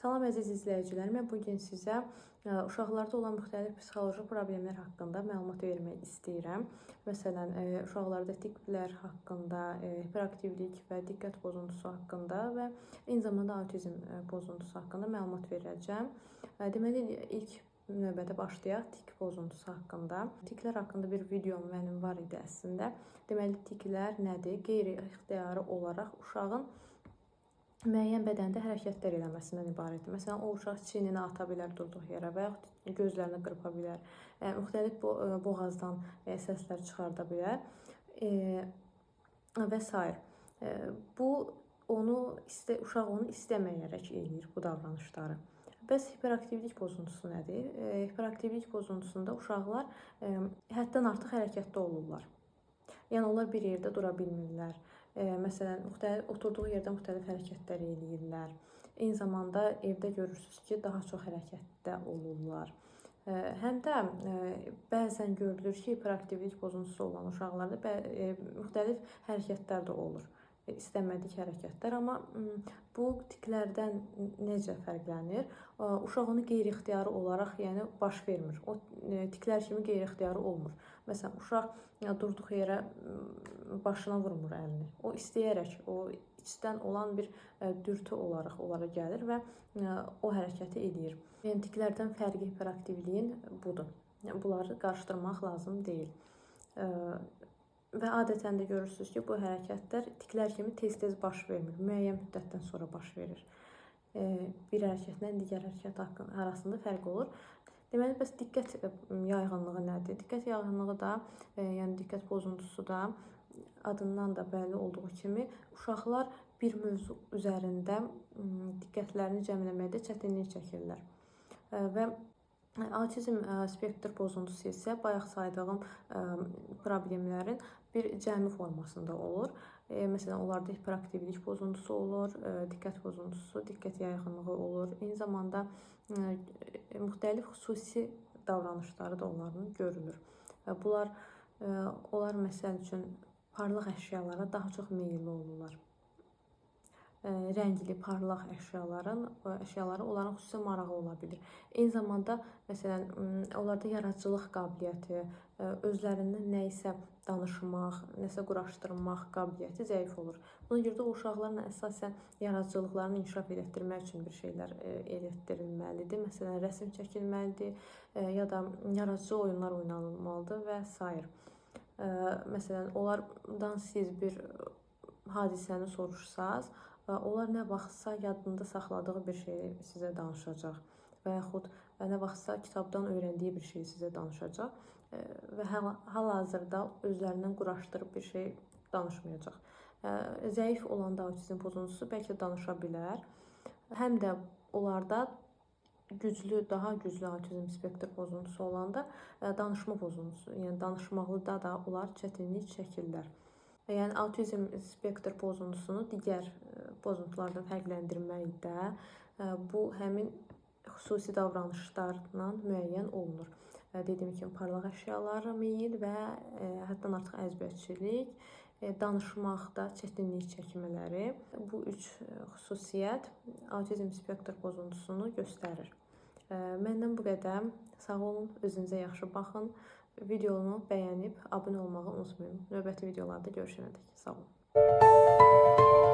Salam əziz izləyicilər, mən bugün sizə uşaqlarda olan müxtəlif psixoloji problemlər haqqında məlumat vermək istəyirəm. Məsələn, uşaqlarda tiklər haqqında, hiperaktivlik və diqqət pozuntusu haqqında və eyni zamanda autizm pozuntusu haqqında məlumat verəcəm. Deməli, ilk növbədə başlayaq tik pozuntusu haqqında. Tiklər haqqında bir videom mənim var idi əslində. Deməli, tiklər nədir? Qeyri-ixtiyari olaraq uşağın müəyyən bədəndə hərəkətlər eləməsindən ibarətdir. Məsələn, o uşaq çiynini ata bilər durduğu yerə və yaxud gözlərini qırpa bilər. Müxtəlif boğazdan səslər çıxarda bilər və s. Bu uşaq onu istəməyərək eləyir bu davranışları. Bəs hiperaktivlik pozuntusu nədir? Hiperaktivlik pozuntusunda uşaqlar həddən artıq hərəkətdə olurlar. Yəni onlar bir yerdə dura bilmirlər. Məsələn, oturduğu yerdə müxtəlif hərəkətlər eləyirlər. Eyni zamanda evdə görürsünüz ki, daha çox hərəkətdə olurlar. Həm də bəzən görülür ki, hiperaktivlik pozuntusu olan uşaqlarda müxtəlif hərəkətlər də olur. İstəmədik hərəkətlər, amma bu tiklərdən necə fərqlənir? Uşaq onu qeyri-ixtiyari olaraq baş vermir. O tiklər kimi qeyri-ixtiyari olmur. Məsələn, uşaq durduğu yerə başına vurmur əlini. O istəyərək, o içdən olan bir dürtü olaraq onlara gəlir və o hərəkəti eləyir. Yəni tiklərdən fərqi hiperaktivliyin budur. Bunları qarışdırmaq lazım deyil. Və adətən də görürsünüz ki, bu hərəkətlər tiklər kimi tez-tez baş vermir. Müəyyən müddətdən sonra baş verir. Bir hərəkətlə digər hərəkət arasında fərq olur. Deməli, bəs diqqət yayğınlığı nədir? Diqqət yayğınlığı da, yəni diqqət pozuntusu da adından da bəlli olduğu kimi uşaqlar bir mövzu üzərində diqqətlərini cəmləməkdə çətinlik çəkirlər. Və autizm spektr pozuntusu isə bayaq saydığım problemlərin bir cəmi formasında olur. Məsələn, onlarda hiperaktivlik pozuntusu olur, diqqət pozuntusu, diqqət yayğınlığı olur. Eyni zamanda müxtəlif xüsusi davranışları da onların görülür. Onlar məsəl üçün parlaq əşyalara daha çox meyilli olurlar. Rəngli, parlaq əşyalara onların xüsusi marağı ola bilir. Eyni zamanda, məsələn, onlarda yaradıcılıq qabiliyyəti, özlərindən nə isə danışmaq, nəsə quraşdırmaq qabiliyyəti zəif olur. Buna görə də o uşaqlarla əsasən yaradıcılıqlarını inkişaf elətdirmək üçün bir şeylər elətdirilməlidir. Məsələn, rəsm çəkilməlidir ya da yaradıcı oyunlar oynanılmalıdır və s. Məsələn, onlardan siz bir hadisəni soruşsaz, onlar nə vaxtsa yadında saxladığı bir şeyi sizə danışacaq və yaxud nə vaxtsa kitabdan öyrəndiyi bir şeyi sizə danışacaq və hal-hazırda özlərindən quraşdırıb bir şey danışmayacaq. Zəif olanda autizm pozuntusu bəlkə danışa bilər. Həm də onlarda daha güclü autizm spektr pozuntusu olanda danışma pozuntusu, yəni danışmaqda da onlar çətinlik çəkirlər. Yəni autizm spektr pozuntusunu digər pozuntulardan fərqləndirməkdə bu həmin xüsusi davranışlarla müəyyən olunur. Dediyim kimi, parlaq əşyalara meyil və həddən artıq əzbərçilik, danışmaqda çətinlik çəkmələri. Bu üç xüsusiyyət autizm spektr pozuntusunu göstərir. Məndən bu qədər. Sağ olun, özünüzə yaxşı baxın. Videonu bəyənib abunə olmağı unutmayın. Növbəti videolarda görüşənədək. Sağ olun.